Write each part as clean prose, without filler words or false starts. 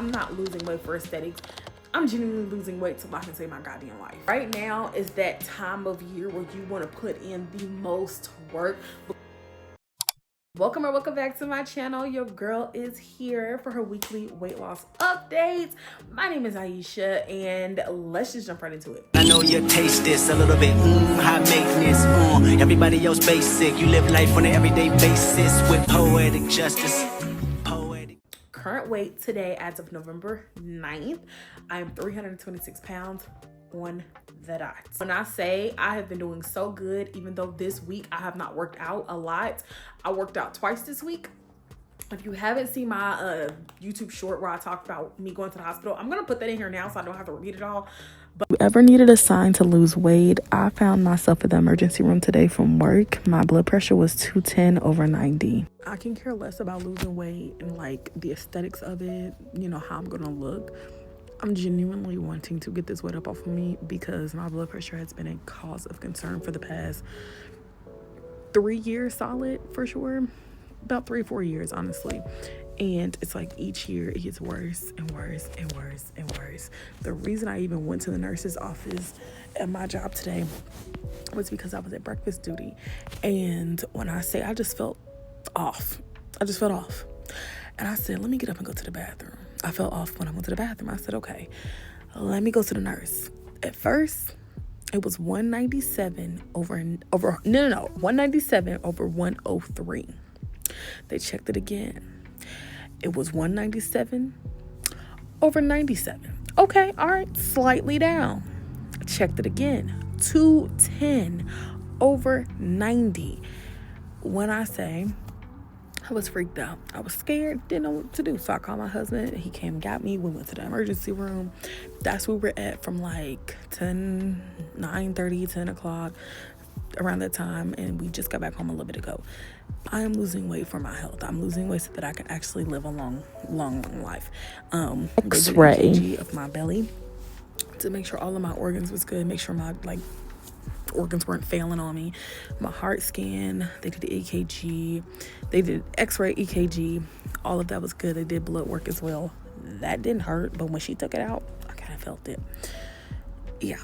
I'm not losing weight for aesthetics. I'm genuinely losing weight so I can save my goddamn life. Right now is that time of year where you want to put in the most work. Welcome back to my channel. Your girl is here for her weekly weight loss updates. My name is Aisha and let's just jump right into it. I know you taste this a little bit, high maintenance, everybody else basic. You live life on an everyday basis with poetic justice. Current weight today as of November 9th, I am 326 pounds on the dot. When I say I have been doing so good, even though this week I have not worked out a lot, I worked out twice this week. If you haven't seen my YouTube short where I talked about me going to the hospital, I'm gonna put that in here now so I don't have to repeat it all. But if you ever needed a sign to lose weight, I found myself at the emergency room today from work. My blood pressure was 210/90. I can care less about losing weight and like the aesthetics of it, you know, how I'm gonna look. I'm genuinely wanting to get this weight up off of me because my blood pressure has been a cause of concern for the past 3 years solid, for sure. About 3-4 years, honestly. And it's like each year it gets worse and worse and worse and worse. The reason I even went to the nurse's office at my job today was because I was at breakfast duty. And when I say I just felt off, And I said, let me get up and go to the bathroom. I felt off when I went to the bathroom. I said, okay, let me go to the nurse. At first, it was 197 over 197 over 103. They checked it again. It was 197 over 97. Okay, all right, slightly down. Checked it again. 210 over 90. When I say I was freaked out, I was scared, didn't know what to do. So I called my husband. He came and got me. We went to the emergency room. That's where we were at from like 9:30, 10 o'clock, around that time. And we just got back home a little bit ago. I am losing weight for my health. I'm losing weight so that I can actually live a long life. X-ray EKG of my belly to make sure all of my organs was good, make sure my organs weren't failing on me. My heart scan, they did the EKG, they did X-ray EKG, all of that was good. They did blood work as well. That didn't hurt, but when she took it out, I kind of felt it. Yeah,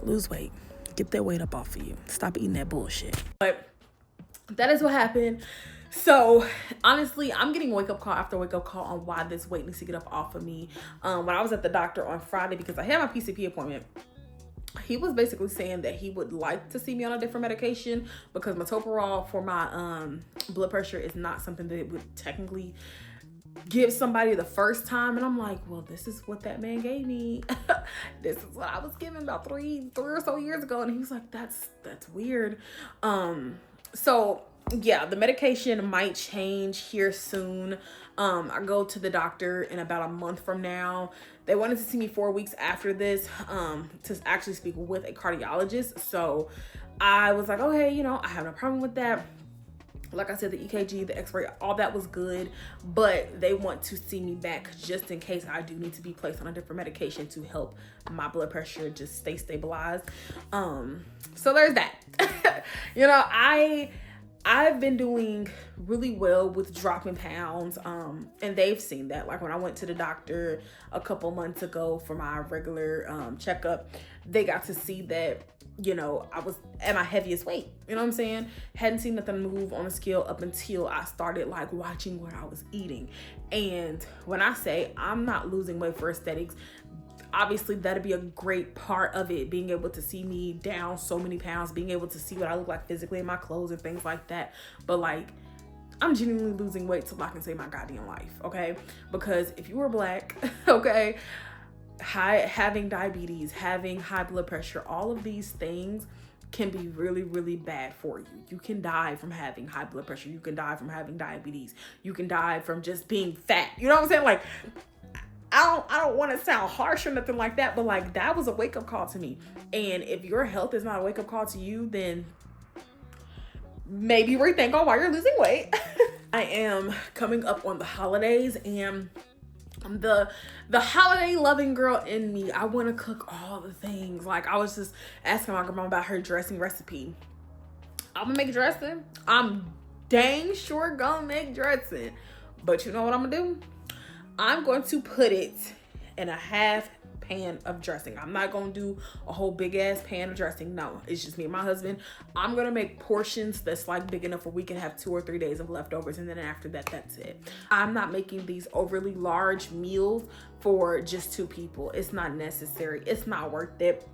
lose weight, get that weight up off of you, stop eating that bullshit. But that is what happened. So honestly, I'm getting wake up call after wake up call on why this weight needs to get up off of me. When I was at the doctor on Friday, because I had my PCP appointment, he was basically saying that he would like to see me on a different medication because metoprolol for my blood pressure is not something that would technically give somebody the first time. And I'm like, well, this is what that man gave me. This is what I was given about three or so years ago. And he was like, that's weird. So yeah, the medication might change here soon. I go to the doctor in about a month from now. They wanted to see me 4 weeks after this to actually speak with a cardiologist. So I was like, okay, you know, I have no problem with that. Like I said, the EKG, the X-ray, all that was good, but they want to see me back just in case I do need to be placed on a different medication to help my blood pressure just stay stabilized. So there's that. You know, I've been doing really well with dropping pounds, and they've seen that. Like when I went to the doctor a couple months ago for my regular checkup, they got to see that, you know, I was at my heaviest weight. You know what I'm saying? Hadn't seen nothing move on the scale up until I started like watching what I was eating. And when I say I'm not losing weight for aesthetics, obviously that'd be a great part of it, being able to see me down so many pounds, being able to see what I look like physically in my clothes and things like that. But like, I'm genuinely losing weight so I can save my goddamn life, okay? Because if you were black, okay, having diabetes, having high blood pressure, all of these things can be really, really bad for you. You can die from having high blood pressure. You can die from having diabetes. You can die from just being fat. You know what I'm saying? Like, I don't want to sound harsh or nothing like that, but like that was a wake up call to me. And if your health is not a wake up call to you, then maybe rethink on why you're losing weight. I am coming up on the holidays, and the holiday loving girl in me, I want to cook all the things. Like I was just asking my grandma about her dressing recipe. I'm gonna make dressing. I'm dang sure gonna make dressing, but you know what I'm gonna do? I'm going to put it in a half pan of dressing. I'm not gonna do a whole big ass pan of dressing. No, it's just me and my husband. I'm gonna make portions that's like big enough where we can have 2 or 3 days of leftovers, and then after that, that's it. I'm not making these overly large meals for just 2 people. It's not necessary. It's not worth it.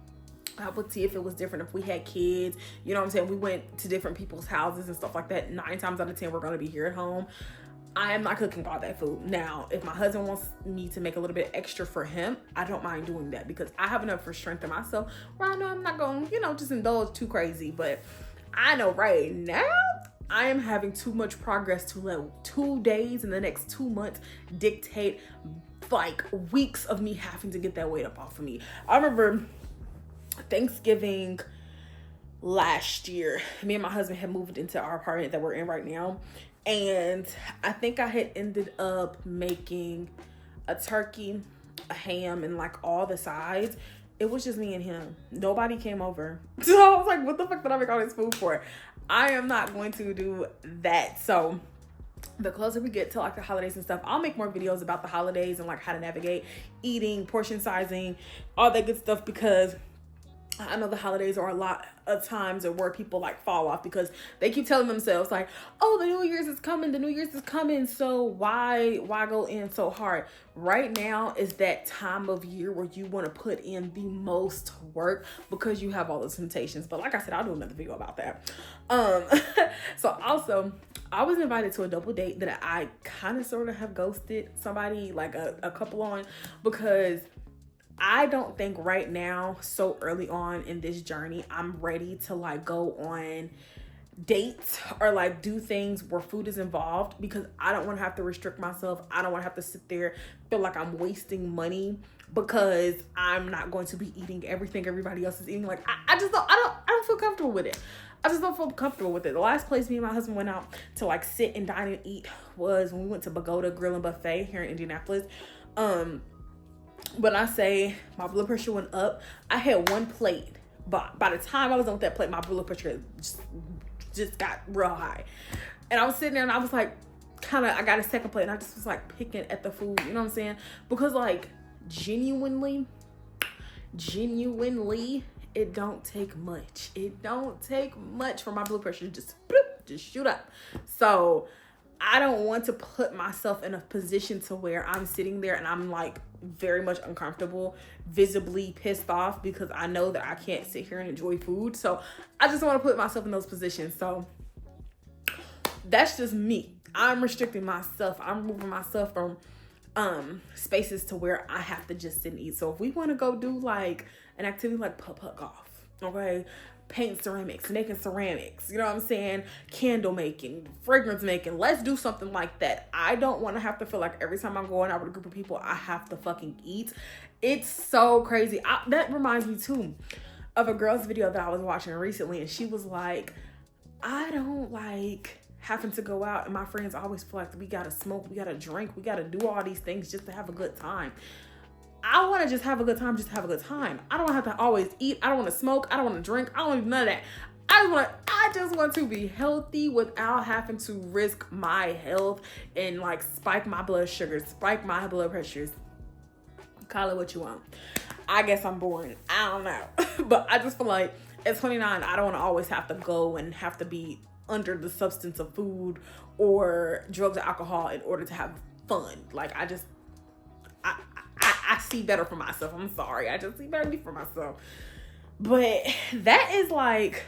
I would see if it was different if we had kids, you know what I'm saying? We went to different people's houses and stuff like that. 9 times out of 10, we're gonna be here at home. I am not cooking all that food. Now, if my husband wants me to make a little bit extra for him, I don't mind doing that because I have enough for strength in myself where I know I'm not going to, just indulge too crazy. But I know right now I am having too much progress to let 2 days in the next 2 months dictate like weeks of me having to get that weight up off of me. I remember Thanksgiving last year, me and my husband had moved into our apartment that we're in right now. And I think I had ended up making a turkey, a ham, and like all the sides. It was just me and him. Nobody came over. So I was like, what the fuck did I make all this food for? I am not going to do that. So the closer we get to like the holidays and stuff, I'll make more videos about the holidays and like how to navigate eating, portion sizing, all that good stuff, because I know the holidays are a lot of times where people like fall off because they keep telling themselves like, oh, the New Year's is coming, so why go in so hard? Right now is that time of year where you want to put in the most work because you have all those temptations. But like I said, I'll do another video about that. So also, I was invited to a double date that I kind of sort of have ghosted somebody, like a couple on, because I don't think right now, so early on in this journey, I'm ready to like go on dates or like do things where food is involved, because I don't want to have to restrict myself. I don't want to have to sit there, feel like I'm wasting money because I'm not going to be eating everything everybody else is eating. Like I don't feel comfortable with it. I just don't feel comfortable with it. The last place me and my husband went out to like sit and dine and eat was when we went to Pagoda Grill and Buffet here in Indianapolis. When I say my blood pressure went up, I had 1 plate, but by the time I was done with that plate, my blood pressure just got real high. And I was sitting there and I was like, I got a second plate and I just was like picking at the food, you know what I'm saying? Because like genuinely, it don't take much. It don't take much for my blood pressure to just shoot up. So I don't want to put myself in a position to where I'm sitting there and I'm like very much uncomfortable, visibly pissed off, because I know that I can't sit here and enjoy food. So I just want to put myself in those positions. So that's just me. I'm restricting myself. I'm moving myself from spaces to where I have to just sit and eat. So if we want to go do like an activity like putt-putt golf, okay, paint ceramics, making ceramics, you know what I'm saying, candle making, fragrance making, let's do something like that. I don't want to have to feel like every time I'm going out with a group of people I have to fucking eat. It's so crazy. That reminds me too of a girl's video that I was watching recently, and she was like, I don't like having to go out and my friends always feel like we gotta smoke, we gotta drink, we gotta do all these things just to have a good time. I want to just have a good time, just to have a good time. I don't have to always eat. I don't want to smoke. I don't want to drink. I don't want to do none of that. I just want to be healthy without having to risk my health and like spike my blood sugars, spike my blood pressures. Call it what you want. I guess I'm boring. I don't know. But I just feel like at 29, I don't want to always have to go and have to be under the substance of food or drugs or alcohol in order to have fun. Like I see better for myself. I'm sorry. I just see better for myself. But that is like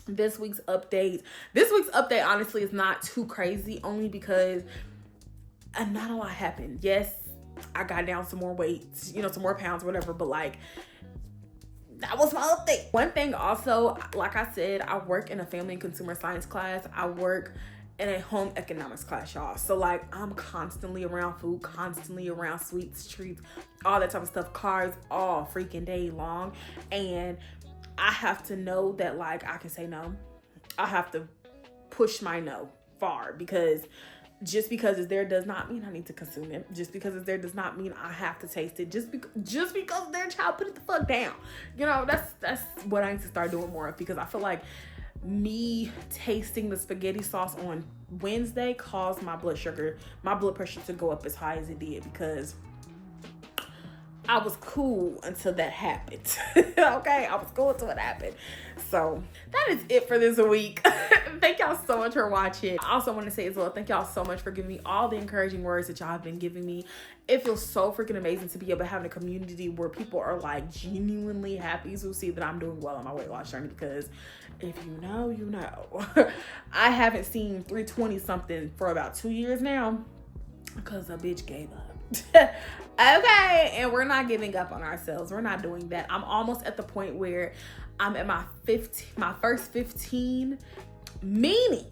this week's update. This week's update honestly is not too crazy, only because not a lot happened. Yes, I got down some more weight, some more pounds, whatever, but like that was my update. One thing also, like I said, I work in a family and consumer science class. I work in a home economics class, y'all. So like I'm constantly around food, constantly around sweets, treats, all that type of stuff, carbs all freaking day long. And I have to know that like I can say no. I have to push my no far, because just because it's there does not mean I need to consume it. Just because it's there does not mean I have to taste it. Just because they're a child, put it the fuck down. That's what I need to start doing more of, because I feel like me tasting the spaghetti sauce on Wednesday caused my blood pressure to go up as high as it did, because I was cool until that happened. Okay, I was cool until it happened. So that is it for this week. Thank y'all so much for watching. I also want to say as well, thank y'all so much for giving me all the encouraging words that y'all have been giving me. It feels so freaking amazing to be able to have a community where people are like genuinely happy to see that I'm doing well on my weight loss journey, because if you know, you know. I haven't seen 320 something for about 2 years now because a bitch gave up. Okay, and we're not giving up on ourselves. We're not doing that. I'm almost at the point where I'm at my first 15, meaning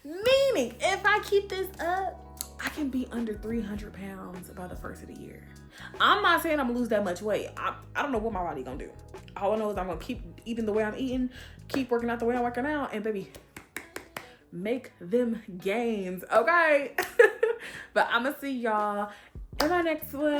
if I keep this up, I can be under 300 pounds by the first of the year. I'm not saying I'm gonna lose that much weight. I don't know what my body gonna do. All I know is I'm gonna keep eating the way I'm eating, keep working out the way I'm working out, and baby, make them gains, okay? But I'm gonna see y'all in my next one.